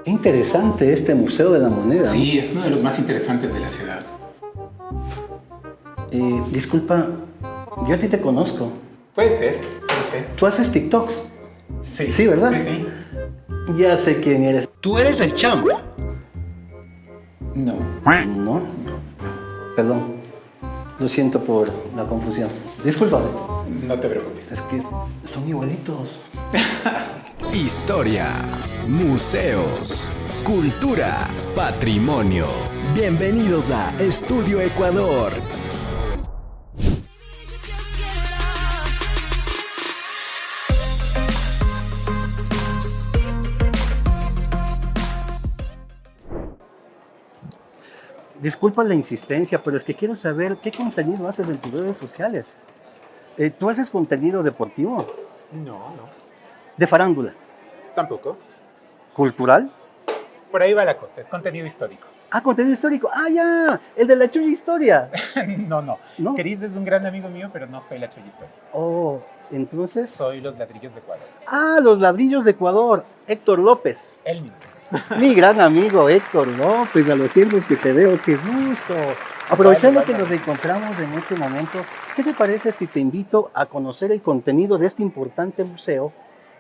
Qué interesante este Museo de la Moneda. Sí, es uno de los más interesantes de la ciudad. Disculpa, yo a ti te conozco. Puede ser, puede ser. Tú haces TikToks. Sí. Sí, ¿verdad? Sí, sí. Ya sé quién eres. Tú eres el Champ. No. ¿No? Perdón. Lo siento por la confusión. Discúlpame. No te preocupes. Es que son igualitos. Historia, museos, cultura, patrimonio. Bienvenidos a Estudio Ecuador. Disculpa la insistencia, pero es que quiero saber qué contenido haces en tus redes sociales. ¿Tú haces contenido deportivo? No. ¿De farándula? Tampoco. ¿Cultural? Por ahí va la cosa, es contenido histórico. Ah, contenido histórico. Ah, ya, el de la Chulla Historia. No. ¿No? Cris es un gran amigo mío, pero no soy la Chulla Historia. Oh, entonces... Soy los ladrillos de Ecuador. Ah, los ladrillos de Ecuador. Héctor López. Él mismo. Mi gran amigo Héctor López, a los tiempos que te veo, qué gusto. Aprovechando que nos encontramos en este momento, ¿qué te parece si te invito a conocer el contenido de este importante museo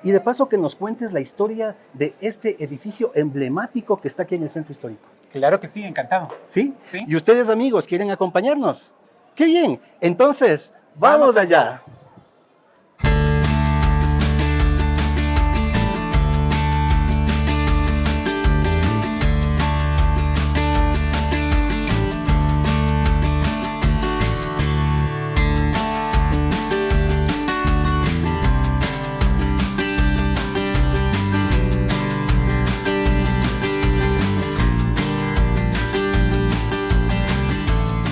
y de paso que nos cuentes la historia de este edificio emblemático que está aquí en el centro histórico? Claro que sí, encantado. ¿Sí? Sí. ¿Y ustedes, amigos, quieren acompañarnos? ¡Qué bien! Entonces, ¡vamos allá!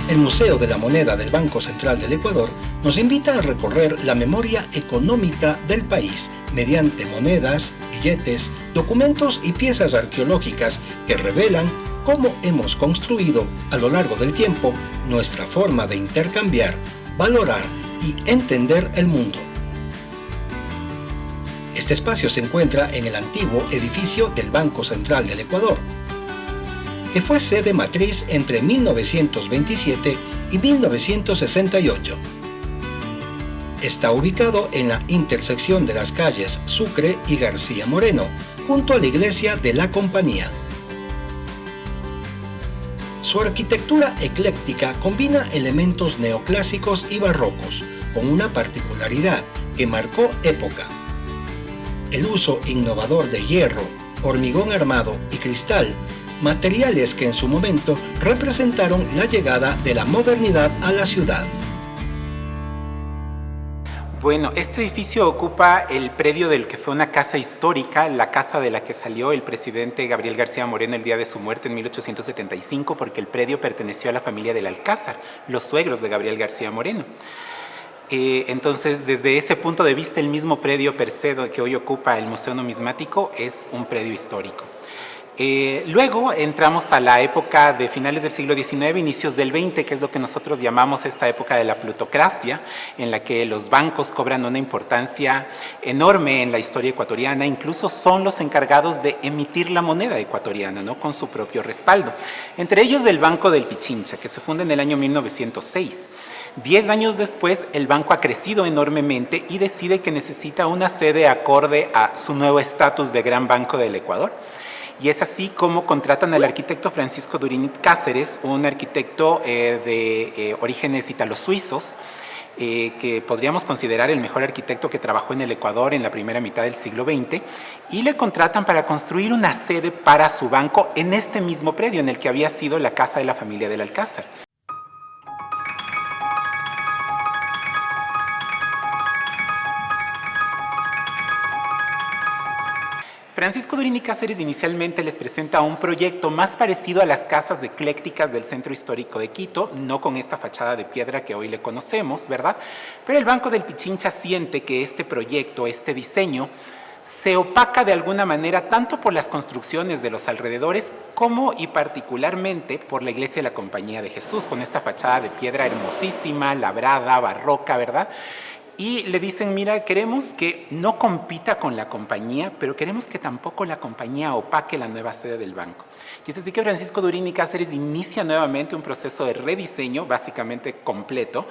El Museo de la Moneda del Banco Central del Ecuador nos invita a recorrer la memoria económica del país mediante monedas, billetes, documentos y piezas arqueológicas que revelan cómo hemos construido a lo largo del tiempo nuestra forma de intercambiar, valorar y entender el mundo. Este espacio se encuentra en el antiguo edificio del Banco Central del Ecuador, que fue sede matriz entre 1927 y 1968. Está ubicado en la intersección de las calles Sucre y García Moreno, junto a la iglesia de la Compañía. Su arquitectura ecléctica combina elementos neoclásicos y barrocos, con una particularidad que marcó época: el uso innovador de hierro, hormigón armado y cristal, materiales que en su momento representaron la llegada de la modernidad a la ciudad. Bueno, este edificio ocupa el predio del que fue una casa histórica, la casa de la que salió el presidente Gabriel García Moreno el día de su muerte en 1875, porque el predio perteneció a la familia del Alcázar, los suegros de Gabriel García Moreno. Entonces, desde ese punto de vista, el mismo predio per se que hoy ocupa el Museo Numismático es un predio histórico. Luego entramos a la época de finales del siglo XIX, inicios del XX, que es lo que nosotros llamamos esta época de la plutocracia, en la que los bancos cobran una importancia enorme en la historia ecuatoriana, incluso son los encargados de emitir la moneda ecuatoriana, ¿no?, con su propio respaldo. Entre ellos el Banco del Pichincha, que se funda en el año 1906. 10 años después, el banco ha crecido enormemente y decide que necesita una sede acorde a su nuevo estatus de Gran Banco del Ecuador. Y es así como contratan al arquitecto Francisco Durinit Cáceres, un arquitecto de orígenes italo-suizos, que podríamos considerar el mejor arquitecto que trabajó en el Ecuador en la primera mitad del siglo XX, y le contratan para construir una sede para su banco en este mismo predio en el que había sido la casa de la familia del Alcázar. Francisco Durini Cáceres inicialmente les presenta un proyecto más parecido a las casas eclécticas del centro histórico de Quito, no con esta fachada de piedra que hoy le conocemos, ¿verdad? Pero el Banco del Pichincha siente que este proyecto, este diseño, se opaca de alguna manera tanto por las construcciones de los alrededores como y particularmente por la iglesia de la Compañía de Jesús, con esta fachada de piedra hermosísima, labrada, barroca, ¿verdad? y le dicen, mira, queremos que no compita con la compañía, pero queremos que tampoco la compañía opaque la nueva sede del banco. Y es así que Francisco Durín y Cáceres inicia nuevamente un proceso de rediseño, básicamente completo,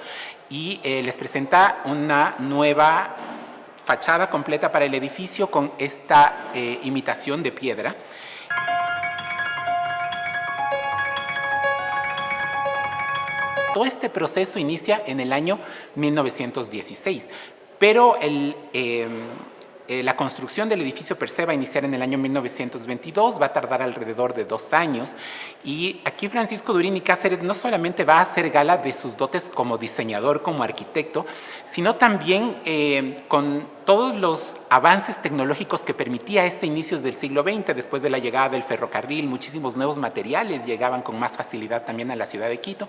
y les presenta una nueva fachada completa para el edificio con esta imitación de piedra. Todo este proceso inicia en el año 1916, pero la construcción del edificio per se va a iniciar en el año 1922, va a tardar alrededor de 2 años, y aquí Francisco Durín y Cáceres no solamente va a hacer gala de sus dotes como diseñador, como arquitecto, sino también con todos los avances tecnológicos que permitía inicios del siglo XX, después de la llegada del ferrocarril, muchísimos nuevos materiales llegaban con más facilidad también a la ciudad de Quito,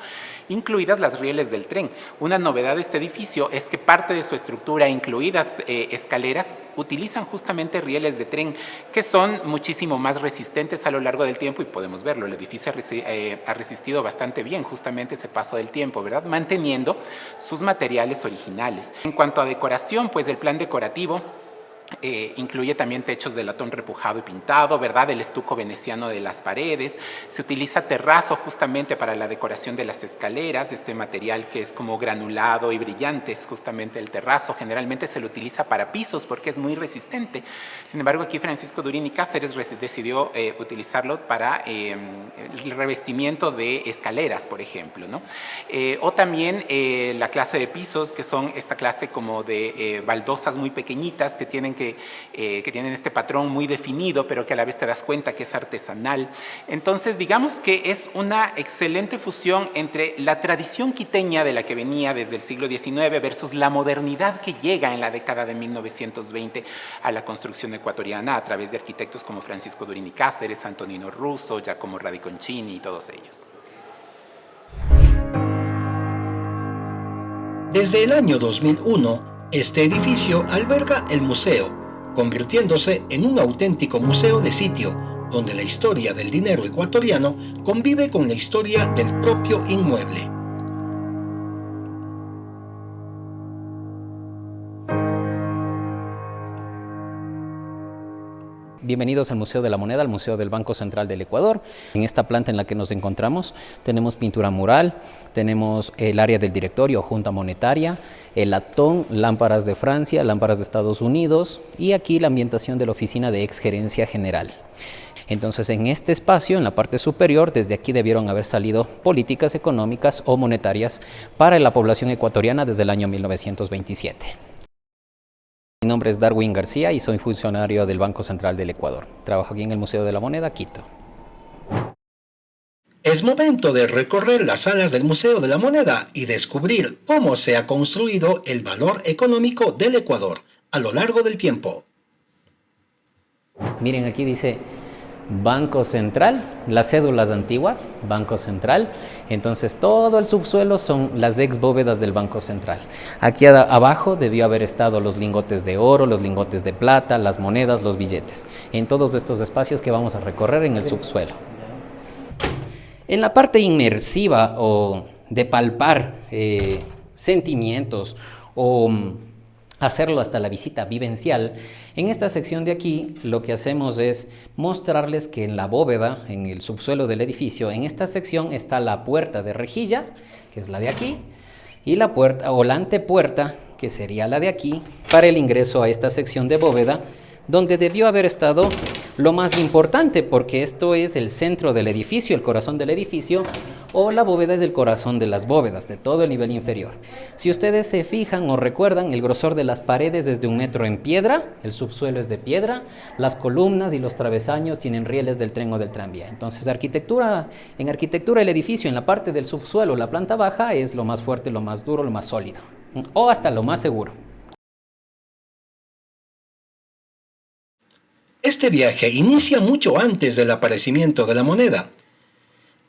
incluidas las rieles del tren. Una novedad de este edificio es que parte de su estructura, incluidas escaleras, utilizan justamente rieles de tren que son muchísimo más resistentes a lo largo del tiempo, y podemos verlo, el edificio ha resistido bastante bien justamente ese paso del tiempo, ¿verdad? Manteniendo sus materiales originales. En cuanto a decoración, pues el plan decorativo incluye también techos de latón repujado y pintado, ¿verdad? El estuco veneciano de las paredes. Se utiliza terrazo justamente para la decoración de las escaleras, este material que es como granulado y brillante es justamente el terrazo. Generalmente se lo utiliza para pisos porque es muy resistente. Sin embargo, aquí Francisco Durín y Cáceres decidió utilizarlo para el revestimiento de escaleras, por ejemplo, ¿no? O también la clase de pisos, que son esta clase como de baldosas muy pequeñitas que tienen este patrón muy definido, pero que a la vez te das cuenta que es artesanal. Entonces, digamos que es una excelente fusión entre la tradición quiteña de la que venía desde el siglo XIX versus la modernidad que llega en la década de 1920 a la construcción ecuatoriana a través de arquitectos como Francisco Durín y Cáceres, Antonino Russo, Giacomo Radiconcini y todos ellos. Desde el año 2001, este edificio alberga el museo, convirtiéndose en un auténtico museo de sitio, donde la historia del dinero ecuatoriano convive con la historia del propio inmueble. Bienvenidos al Museo de la Moneda, al Museo del Banco Central del Ecuador. En esta planta en la que nos encontramos tenemos pintura mural, tenemos el área del directorio o junta monetaria, el latón, lámparas de Francia, lámparas de Estados Unidos y aquí la ambientación de la oficina de exgerencia general. Entonces, en este espacio, en la parte superior, desde aquí debieron haber salido políticas económicas o monetarias para la población ecuatoriana desde el año 1927. Mi nombre es Darwin García y soy funcionario del Banco Central del Ecuador. Trabajo aquí en el Museo de la Moneda, Quito. Es momento de recorrer las salas del Museo de la Moneda y descubrir cómo se ha construido el valor económico del Ecuador a lo largo del tiempo. Miren, aquí dice Banco Central, las cédulas antiguas, Banco Central. Entonces todo el subsuelo son las ex bóvedas del Banco Central. Aquí abajo debió haber estado los lingotes de oro, los lingotes de plata, las monedas, los billetes. En todos estos espacios que vamos a recorrer en el subsuelo. En la parte inmersiva o de palpar sentimientos o hacerlo hasta la visita vivencial, en esta sección de aquí lo que hacemos es mostrarles que en la bóveda, en el subsuelo del edificio, en esta sección está la puerta de rejilla, que es la de aquí, y la puerta o la antepuerta, que sería la de aquí, para el ingreso a esta sección de bóveda, donde debió haber estado lo más importante, porque esto es el centro del edificio, el corazón del edificio, o la bóveda es el corazón de las bóvedas, de todo el nivel inferior. Si ustedes se fijan o recuerdan, el grosor de las paredes es de 1 metro en piedra, el subsuelo es de piedra, las columnas y los travesaños tienen rieles del tren o del tranvía. Entonces, en arquitectura el edificio, en la parte del subsuelo, la planta baja, es lo más fuerte, lo más duro, lo más sólido, o hasta lo más seguro. Este viaje inicia mucho antes del aparecimiento de la moneda.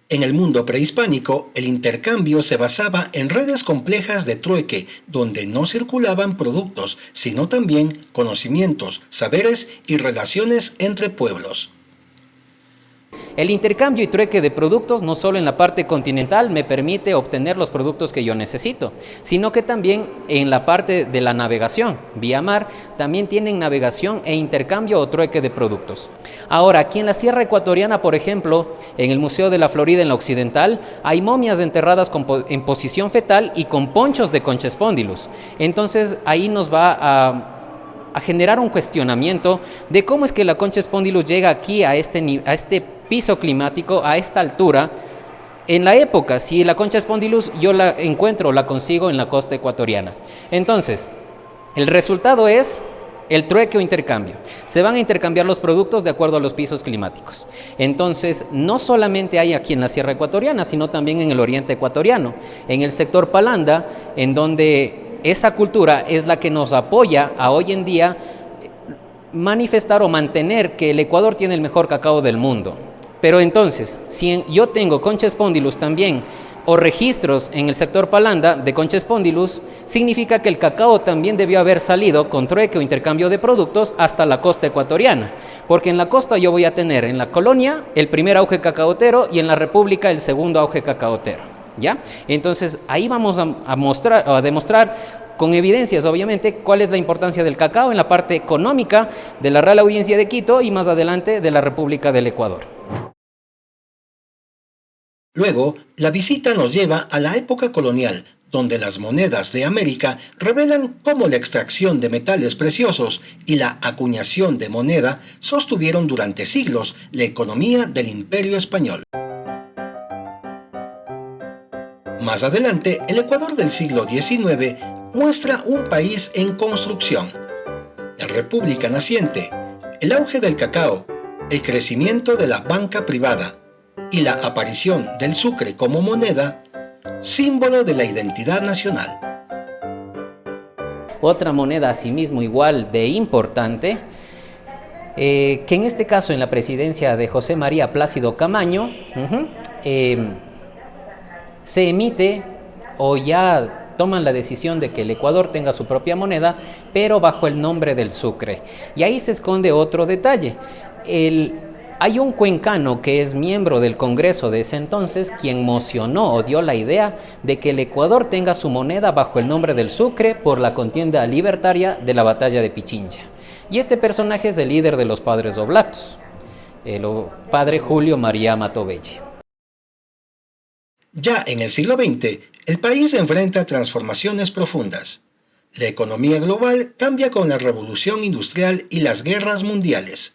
En el mundo prehispánico, el intercambio se basaba en redes complejas de trueque, donde no circulaban productos, sino también conocimientos, saberes y relaciones entre pueblos. El intercambio y trueque de productos no solo en la parte continental me permite obtener los productos que yo necesito, sino que también en la parte de la navegación, vía mar, también tienen navegación e intercambio o trueque de productos. Ahora, aquí en la Sierra Ecuatoriana, por ejemplo, en el Museo de la Florida en la Occidental, hay momias enterradas en posición fetal y con ponchos de Concha Spondylus. Entonces, ahí nos va a generar un cuestionamiento de cómo es que la Concha Spondylus llega aquí a este piso climático, a esta altura. En la época, si la Concha Spondylus yo la consigo en la costa ecuatoriana. Entonces, el resultado es el trueque o intercambio. Se van a intercambiar los productos de acuerdo a los pisos climáticos. Entonces, no solamente hay aquí en la Sierra Ecuatoriana, sino también en el oriente ecuatoriano, en el sector Palanda, en donde esa cultura es la que nos apoya a hoy en día manifestar o mantener que el Ecuador tiene el mejor cacao del mundo. Pero entonces, si yo tengo Concha Spondylus también, o registros en el sector Palanda de Concha Spondylus, significa que el cacao también debió haber salido con trueque o intercambio de productos hasta la costa ecuatoriana, porque en la costa yo voy a tener en la colonia el primer auge cacaotero y en la república el segundo auge cacaotero, ¿ya? Entonces ahí vamos a demostrar con evidencias, obviamente, cuál es la importancia del cacao en la parte económica de la Real Audiencia de Quito y más adelante de la República del Ecuador. Luego, la visita nos lleva a la época colonial, donde las monedas de América revelan cómo la extracción de metales preciosos y la acuñación de moneda sostuvieron durante siglos la economía del Imperio Español. Más adelante, el Ecuador del siglo XIX muestra un país en construcción. La República naciente, el auge del cacao, el crecimiento de la banca privada, y la aparición del sucre como moneda, símbolo de la identidad nacional. Otra moneda asimismo igual de importante, que en este caso en la presidencia de José María Plácido Camaño, se emite o ya toman la decisión de que el Ecuador tenga su propia moneda, pero bajo el nombre del sucre. Y ahí se esconde otro detalle. Hay un cuencano que es miembro del Congreso de ese entonces quien mocionó o dio la idea de que el Ecuador tenga su moneda bajo el nombre del sucre por la contienda libertaria de la batalla de Pichincha. Y este personaje es el líder de los padres oblatos, el padre Julio María Matovelle. Ya en el siglo XX, el país enfrenta transformaciones profundas. La economía global cambia con la revolución industrial y las guerras mundiales,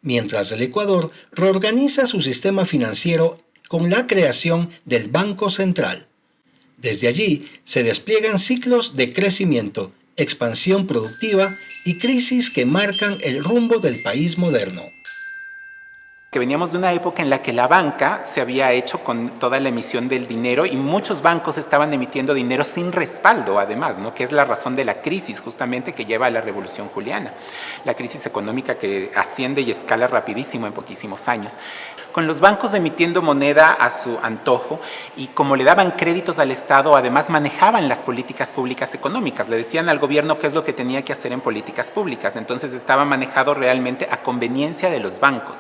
mientras el Ecuador reorganiza su sistema financiero con la creación del Banco Central. Desde allí se despliegan ciclos de crecimiento, expansión productiva y crisis que marcan el rumbo del país moderno. Que veníamos de una época en la que la banca se había hecho con toda la emisión del dinero y muchos bancos estaban emitiendo dinero sin respaldo, además, ¿no? Que es la razón de la crisis justamente que lleva a la Revolución Juliana, la crisis económica que asciende y escala rapidísimo en poquísimos años. Con los bancos emitiendo moneda a su antojo y como le daban créditos al Estado, además manejaban las políticas públicas económicas, le decían al gobierno qué es lo que tenía que hacer en políticas públicas, entonces estaba manejado realmente a conveniencia de los bancos.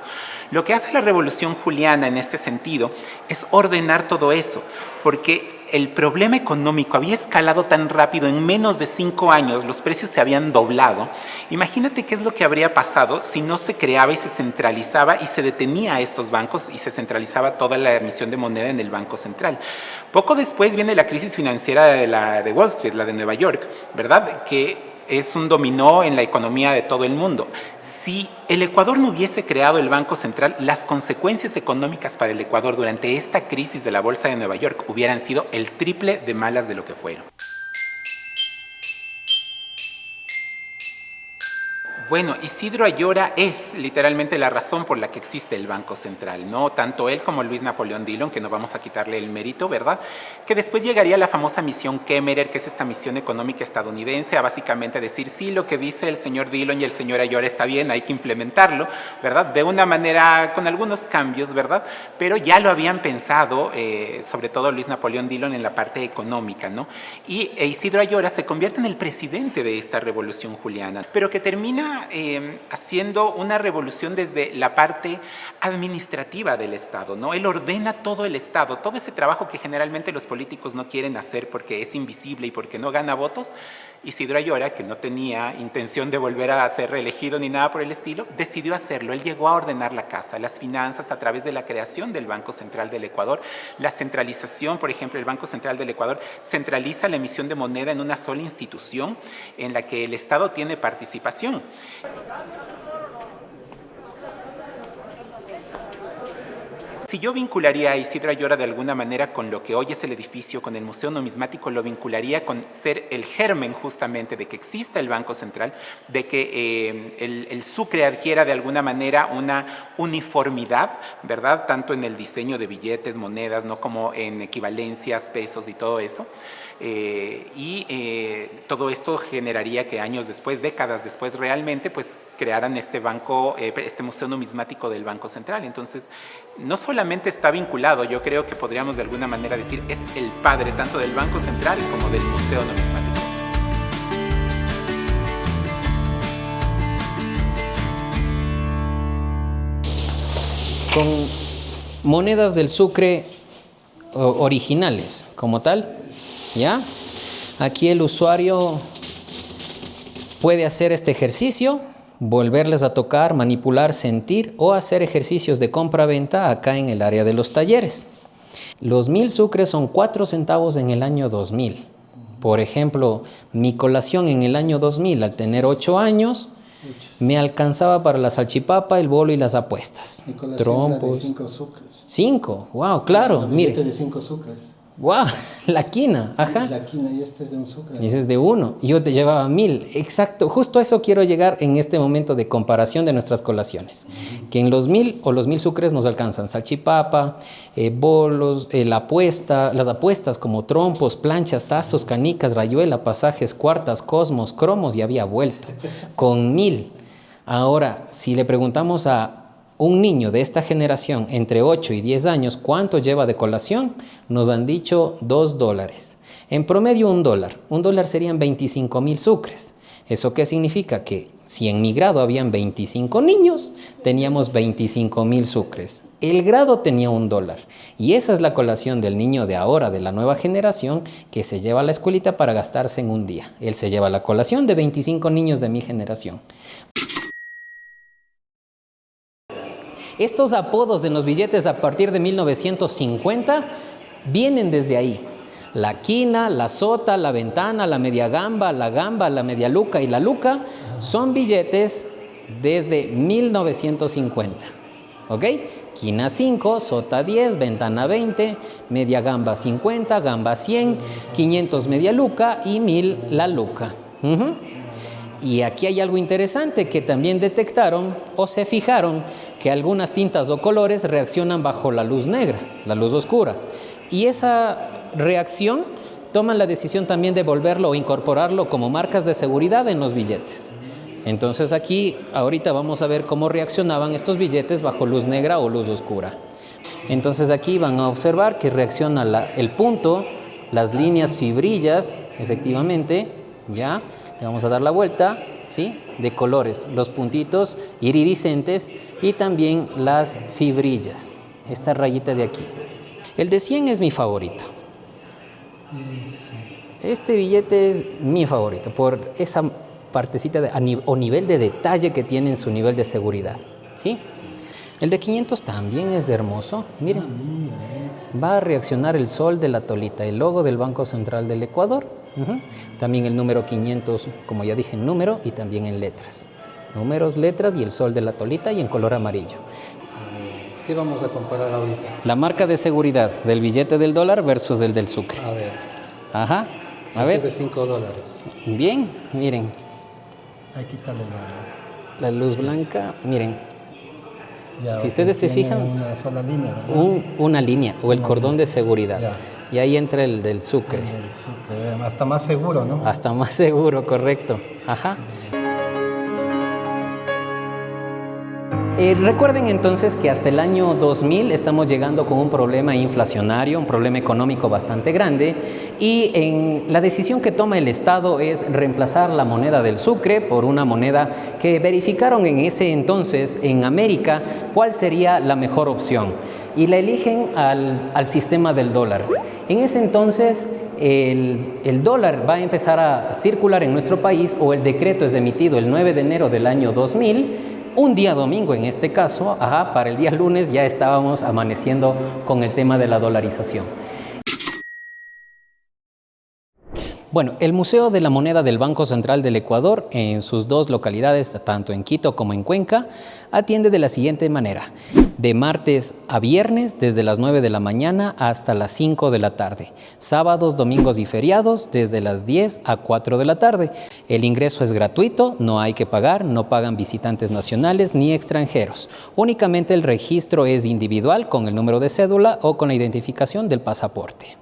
Lo que hace la Revolución Juliana en este sentido es ordenar todo eso, porque el problema económico había escalado tan rápido, en menos de 5 años los precios se habían doblado. Imagínate qué es lo que habría pasado si no se creaba y se centralizaba y se detenía a estos bancos y se centralizaba toda la emisión de moneda en el Banco Central. Poco después viene la crisis financiera de Wall Street, la de Nueva York, ¿verdad? Que es un dominó en la economía de todo el mundo. Si el Ecuador no hubiese creado el Banco Central, las consecuencias económicas para el Ecuador durante esta crisis de la Bolsa de Nueva York hubieran sido el triple de malas de lo que fueron. Bueno, Isidro Ayora es literalmente la razón por la que existe el Banco Central, ¿no? Tanto él como Luis Napoleón Dillon, que no vamos a quitarle el mérito, ¿verdad? Que después llegaría la famosa misión Kemmerer, que es esta misión económica estadounidense, a básicamente decir, sí, lo que dice el señor Dillon y el señor Ayora está bien, hay que implementarlo, ¿verdad? De una manera, con algunos cambios, ¿verdad? Pero ya lo habían pensado, sobre todo Luis Napoleón Dillon, en la parte económica, ¿no? Y Isidro Ayora se convierte en el presidente de esta Revolución Juliana, pero que termina termina haciendo una revolución desde la parte administrativa del Estado, ¿no? Él ordena todo el Estado, todo ese trabajo que generalmente los políticos no quieren hacer porque es invisible y porque no gana votos. Isidro Ayora, que no tenía intención de volver a ser reelegido ni nada por el estilo, decidió hacerlo. Él llegó a ordenar la casa, las finanzas, a través de la creación del Banco Central del Ecuador, la centralización. Por ejemplo, el Banco Central del Ecuador centraliza la emisión de moneda en una sola institución en la que el Estado tiene participación. Si yo vincularía a Isidro Ayora de alguna manera con lo que hoy es el edificio, con el Museo Numismático, lo vincularía con ser el germen justamente de que exista el Banco Central, de que el Sucre adquiera de alguna manera una uniformidad, ¿verdad? Tanto en el diseño de billetes, monedas, ¿no? Como en equivalencias, pesos y todo eso. Todo esto generaría que años después, décadas después realmente, pues crearan este banco, este Museo Numismático del Banco Central. Entonces, no solamente está vinculado, yo creo que podríamos de alguna manera decir, es el padre tanto del Banco Central como del Museo Numismático. Con monedas del Sucre originales, como tal, ¿ya? Aquí el usuario puede hacer este ejercicio, volverles a tocar, manipular, sentir o hacer ejercicios de compra-venta acá en el área de los talleres. Los 1000 sucres son 4 centavos en el año 2000. Por ejemplo, mi colación en el año 2000, al tener 8 años, me alcanzaba para la salchipapa, el bolo y las apuestas. Mi colación trompos. era de 5 sucres. 5, wow, claro, mire. De 5 sucres. Wow, la quina, ajá. La quina y este es de un sucre. Y ese es de 1. Y yo te llevaba 1000. Exacto, justo a eso quiero llegar en este momento de comparación de nuestras colaciones. Que en los 1000 o los 1000 sucres nos alcanzan salchipapa, bolos, las apuestas como trompos, planchas, tazos, canicas, rayuela, pasajes, cuartas, cosmos, cromos y había vuelto. Con 1000. Ahora, si le preguntamos a un niño de esta generación entre 8 y 10 años, ¿cuánto lleva de colación? Nos han dicho $2. En promedio $1. $1 serían 25.000 sucres. ¿Eso qué significa? Que si en mi grado habían 25 niños, teníamos 25.000 sucres. El grado tenía $1. Y esa es la colación del niño de ahora, de la nueva generación, que se lleva a la escuelita para gastarse en un día. Él se lleva la colación de 25 niños de mi generación. Estos apodos en los billetes a partir de 1950 vienen desde ahí. La quina, la sota, la ventana, la media gamba, la media luca y la luca son billetes desde 1950. ¿Ok? Quina 5, sota 10, ventana 20, media gamba 50, gamba 100, 500 media luca y 1000 la luca. Y aquí hay algo interesante que también detectaron o se fijaron que algunas tintas o colores reaccionan bajo la luz negra, la luz oscura. Y esa reacción toman la decisión también de volverlo o incorporarlo como marcas de seguridad en los billetes. Entonces aquí ahorita vamos a ver cómo reaccionaban estos billetes bajo luz negra o luz oscura. Entonces aquí van a observar que reacciona el punto, las líneas fibrillas, efectivamente, ya. Le vamos a dar la vuelta, ¿sí? De colores, los puntitos iridiscentes y también las fibrillas, esta rayita de aquí. El de 100 es mi favorito. Este billete es mi favorito por esa partecita o nivel de detalle que tiene en su nivel de seguridad, ¿sí? El de 500 también es hermoso, miren. Va a reaccionar el sol de la tolita, el logo del Banco Central del Ecuador. También el número 500, como ya dije, en número y también en letras. Números, letras y el sol de la tolita y en color amarillo. ¿Qué vamos a comparar ahorita? La marca de seguridad del billete del dólar versus el del sucre. A ver. Ajá. A ver. Es de $5. Bien, miren. Hay que quitarle la luz blanca, miren. Ya, si ustedes se fijan, una sola línea, ¿verdad? Una línea o el cordón de seguridad. Ya. Y ahí entra el del sucre. El sucre. Hasta más seguro, ¿no? Hasta más seguro, correcto. Ajá. Recuerden entonces que hasta el año 2000 estamos llegando con un problema inflacionario, un problema económico bastante grande, y la decisión que toma el Estado es reemplazar la moneda del sucre por una moneda que verificaron en ese entonces en América cuál sería la mejor opción, y la eligen al sistema del dólar. En ese entonces el dólar va a empezar a circular en nuestro país, o el decreto es emitido el 9 de enero del año 2000, un día domingo en este caso, para el día lunes ya estábamos amaneciendo con el tema de la dolarización. Bueno, el Museo de la Moneda del Banco Central del Ecuador, en sus dos localidades, tanto en Quito como en Cuenca, atiende de la siguiente manera: de martes a viernes, desde las 9 de la mañana hasta las 5 de la tarde. Sábados, domingos y feriados, desde las 10 a 4 de la tarde. El ingreso es gratuito, no hay que pagar, no pagan visitantes nacionales ni extranjeros. Únicamente el registro es individual, con el número de cédula o con la identificación del pasaporte.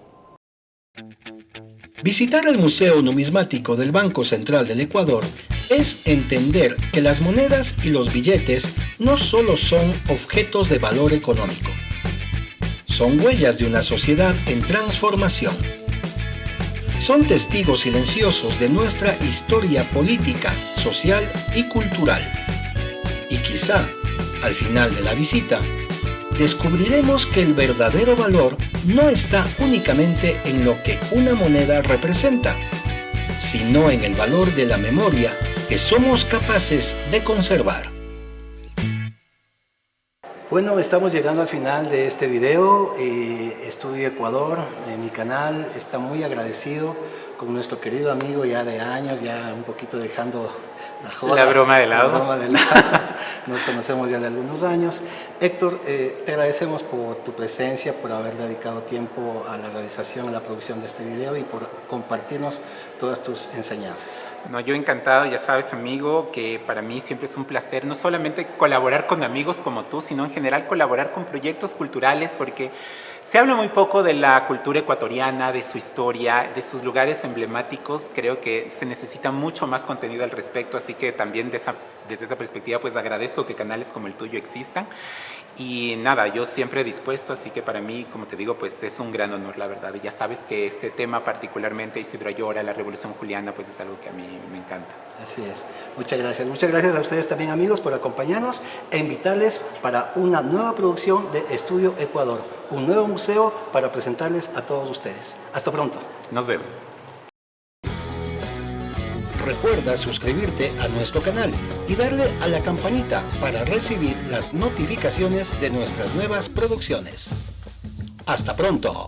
Visitar el Museo Numismático del Banco Central del Ecuador es entender que las monedas y los billetes no solo son objetos de valor económico, son huellas de una sociedad en transformación. Son testigos silenciosos de nuestra historia política, social y cultural. Y quizá, al final de la visita, descubriremos que el verdadero valor no está únicamente en lo que una moneda representa, sino en el valor de la memoria que somos capaces de conservar. Bueno, estamos llegando al final de este video. Estudio Ecuador, mi canal está muy agradecido con nuestro querido amigo ya de años, ya un poquito dejando la joda, la broma de lado. Nos conocemos ya de algunos años. Héctor, te agradecemos por tu presencia, por haber dedicado tiempo a la realización, a la producción de este video y por compartirnos todas tus enseñanzas. No, yo encantado, ya sabes, amigo, que para mí siempre es un placer no solamente colaborar con amigos como tú, sino en general colaborar con proyectos culturales, porque se habla muy poco de la cultura ecuatoriana, de su historia, de sus lugares emblemáticos. Creo que se necesita mucho más contenido al respecto, así que también desde esa perspectiva pues agradezco que canales como el tuyo existan. Y nada, yo siempre dispuesto, así que para mí, como te digo, pues es un gran honor, la verdad. Y ya sabes que este tema, particularmente Isidro Ayora, la Revolución Juliana, pues es algo que a mí me encanta. Así es. Muchas gracias. Muchas gracias a ustedes también, amigos, por acompañarnos e invitarles para una nueva producción de Estudio Ecuador, un nuevo museo para presentarles a todos ustedes. Hasta pronto. Nos vemos. Recuerda suscribirte a nuestro canal y darle a la campanita para recibir las notificaciones de nuestras nuevas producciones. ¡Hasta pronto!